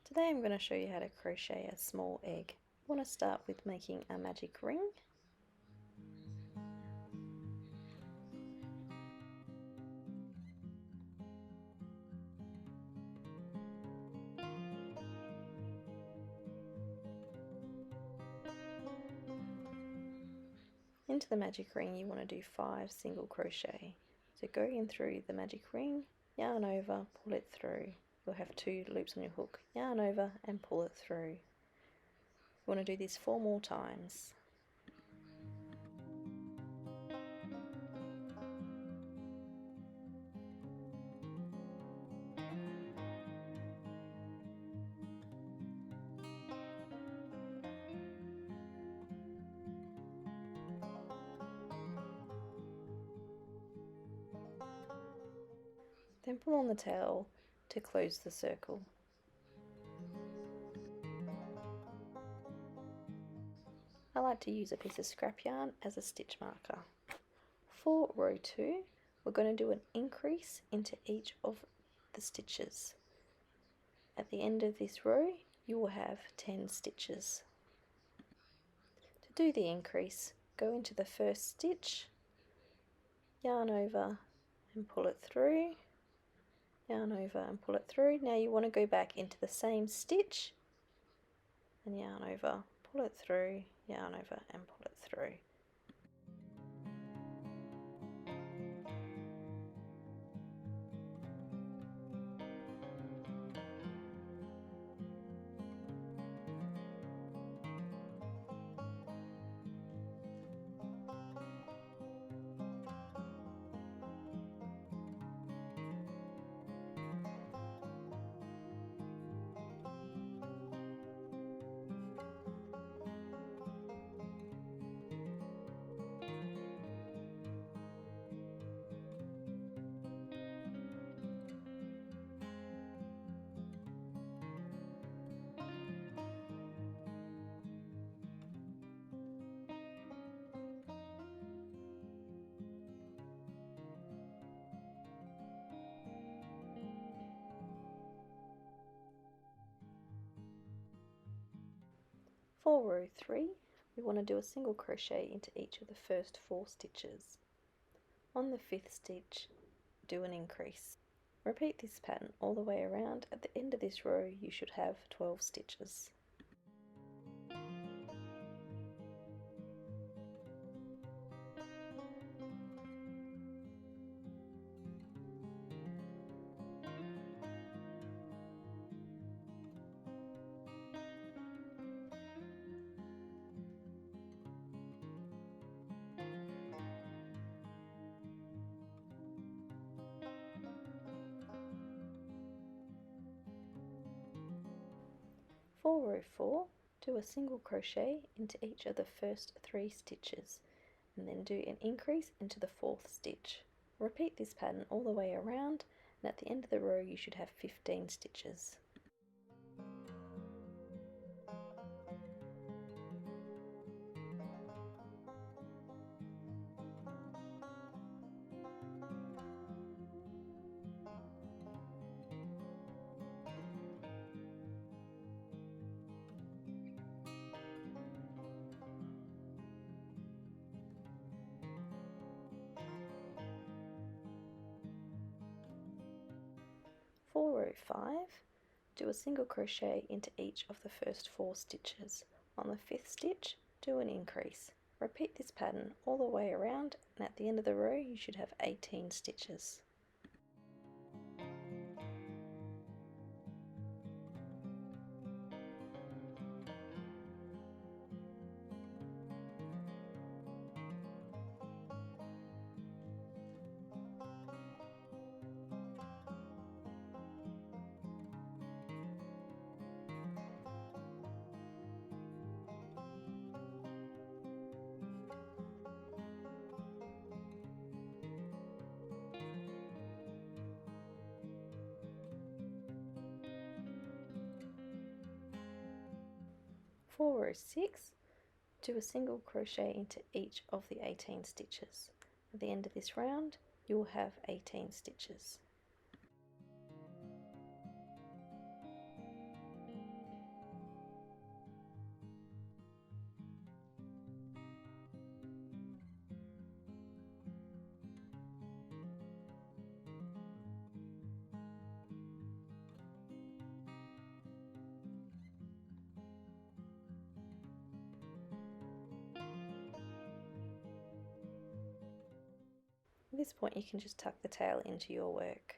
Today I'm going to show you how to crochet a small egg. I want to start with making a magic ring. Into the magic ring you want to do 5 single crochet. So go in through the magic ring, yarn over, pull it through. You'll have 2 loops on your hook, yarn over and pull it through. You want to do this 4 more times. Then pull on the tail to close the circle. I like to use a piece of scrap yarn as a stitch marker. For row 2, we're going to do an increase into each of the stitches. At the end of this row, you will have 10 stitches. To do the increase, go into the first stitch, yarn over and pull it through, yarn over and pull it through. Now you want to go back into the same stitch and yarn over, pull it through, yarn over and pull it through. For row 3, we want to do a single crochet into each of the first 4 stitches. On the 5th stitch, do an increase. Repeat this pattern all the way around. At the end of this row, you should have 12 stitches. For row 4, do a single crochet into each of the first 3 stitches and then do an increase into the 4th stitch. Repeat this pattern all the way around, and at the end of the row you should have 15 stitches. For row 5, do a single crochet into each of the first 4 stitches. On the 5th stitch, do an increase. Repeat this pattern all the way around, and at the end of the row you should have 18 stitches. For row 6, do a single crochet into each of the 18 stitches. At the end of this round, you will have 18 stitches. this point you can just tuck the tail into your work.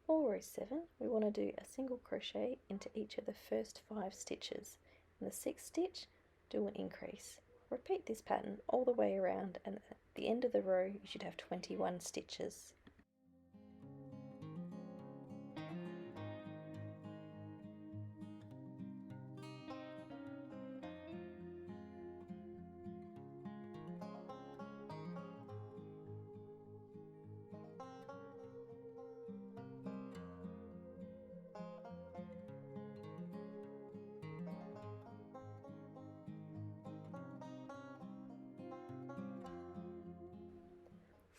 For row 7, we want to do a single crochet into each of the first 5 stitches. In the 6th stitch, do an increase. Repeat this pattern all the way around, and at the end of the row you should have 21 stitches.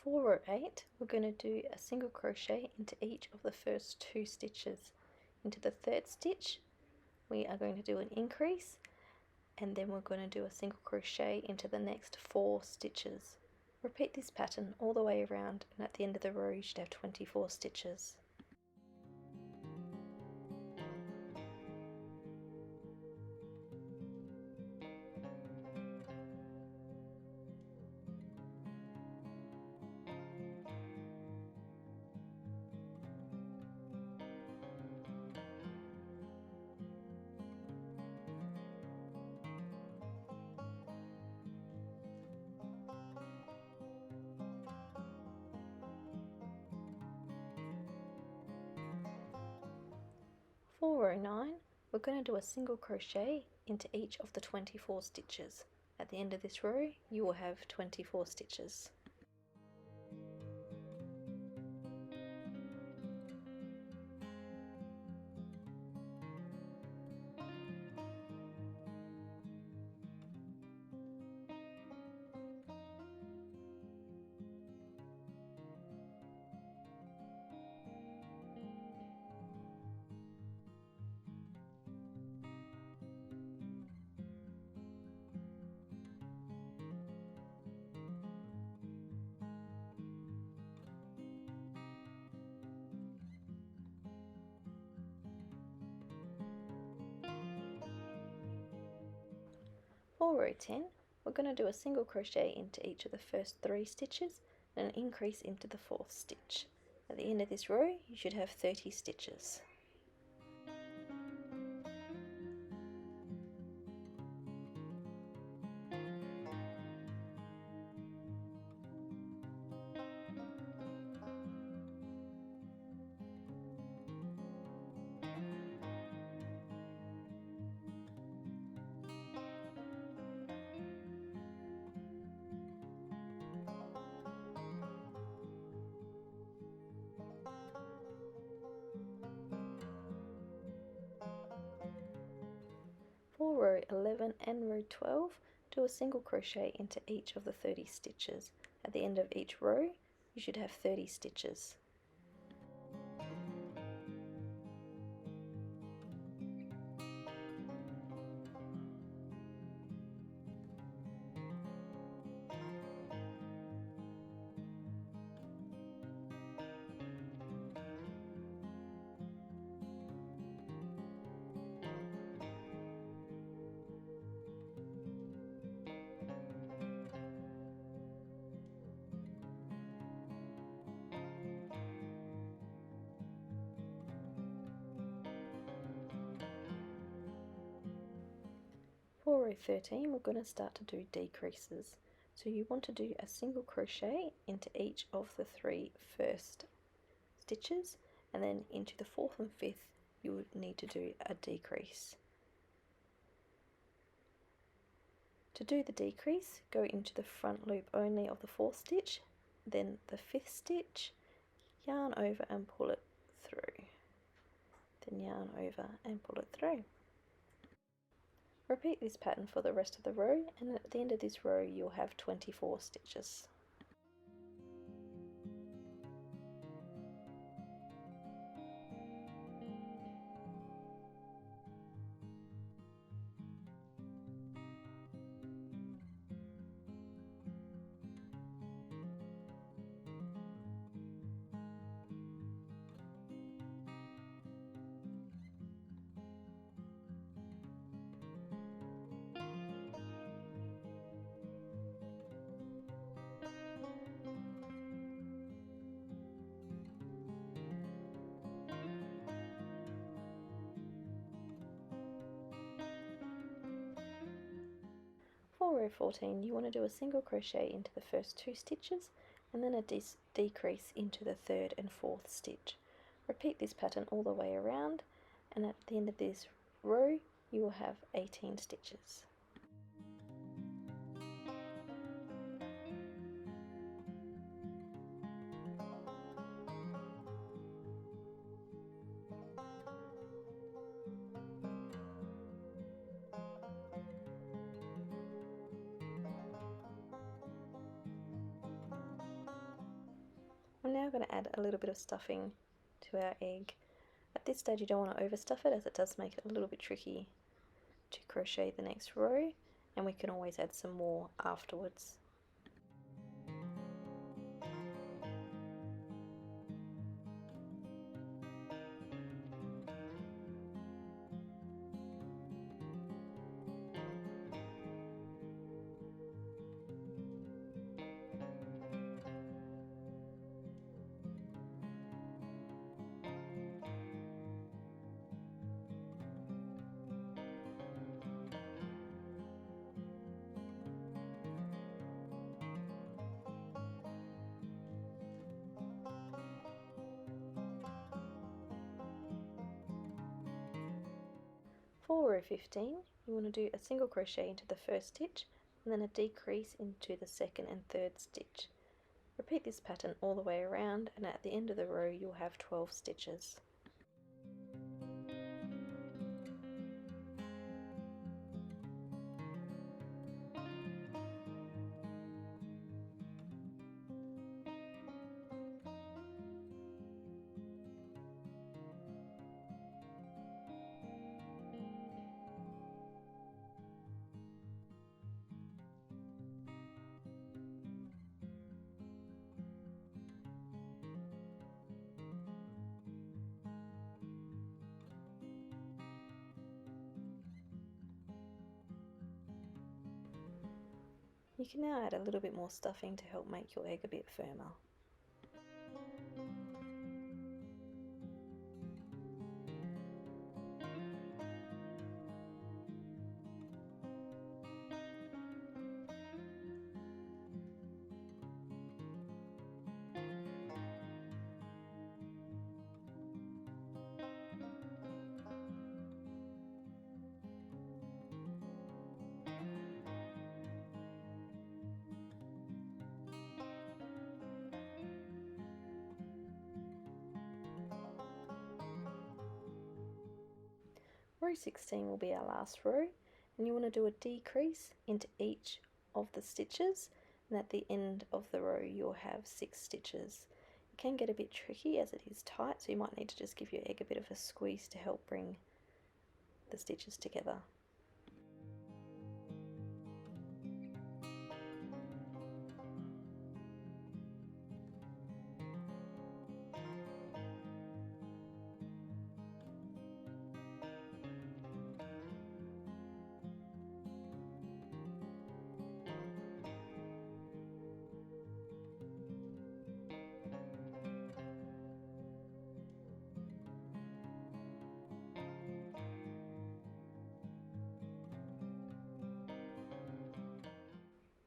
For row 8, we're going to do a single crochet into each of the first 2 stitches. Into the 3rd stitch, we are going to do an increase, and then we're going to do a single crochet into the next 4 stitches. Repeat this pattern all the way around, and at the end of the row you should have 24 stitches. For row 9, we're going to do a single crochet into each of the 24 stitches. At the end of this row, you will have 24 stitches. For row 10, we're going to do a single crochet into each of the first 3 stitches and an increase into the 4th stitch. At the end of this row, you should have 30 stitches. For row 11 and row 12, do a single crochet into each of the 30 stitches. At the end of each row, you should have 30 stitches. For row 13, we're going to start to do decreases. So you want to do a single crochet into each of the 3 first stitches, and then into the 4th and 5th you would need to do a decrease. To do the decrease, go into the front loop only of the 4th stitch, then the 5th stitch, yarn over and pull it through, then yarn over and pull it through. Repeat this pattern for the rest of the row, and at the end of this row you'll have 24 stitches. For row 14, you want to do a single crochet into the first 2 stitches and then a decrease into the 3rd and 4th stitch. Repeat this pattern all the way around, and at the end of this row you will have 18 stitches. I'm now going to add a little bit of stuffing to our egg. At this stage you don't want to overstuff it, as it does make it a little bit tricky to crochet the next row, and we can always add some more afterwards. For row 15, you want to do a single crochet into the first stitch and then a decrease into the 2nd and 3rd stitch. Repeat this pattern all the way around, and at the end of the row you'll have 12 stitches. You can now add a little bit more stuffing to help make your egg a bit firmer. Row 16 will be our last row, and you want to do a decrease into each of the stitches, and at the end of the row you'll have 6 stitches. It can get a bit tricky as it is tight, so you might need to just give your egg a bit of a squeeze to help bring the stitches together.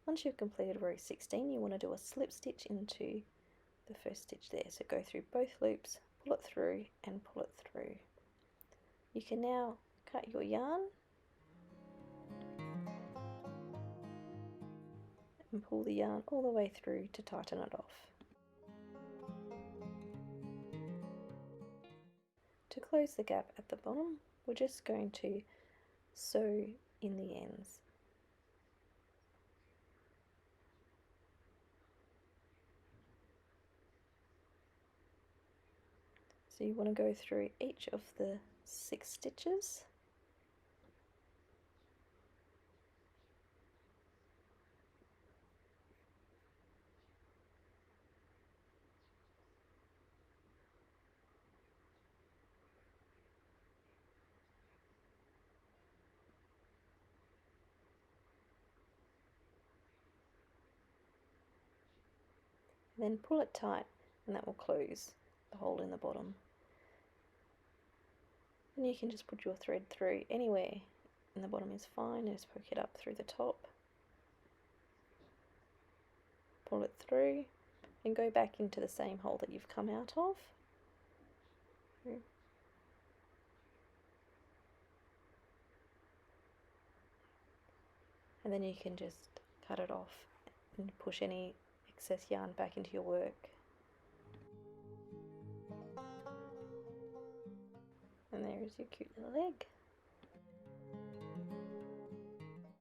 Once you've completed row 16, you want to do a slip stitch into the first stitch there. So go through both loops, pull it through and pull it through. You can now cut your yarn and pull the yarn all the way through to tighten it off. To close the gap at the bottom, we're just going to sew in the ends. So you want to go through each of the 6 stitches . Then pull it tight, and that will close the hole in the bottom. And you can just put your thread through anywhere in the bottom is fine, and just poke it up through the top. pull it through and go back into the same hole that you've come out of. And then you can just cut it off and push any excess yarn back into your work. And there is your cute little egg.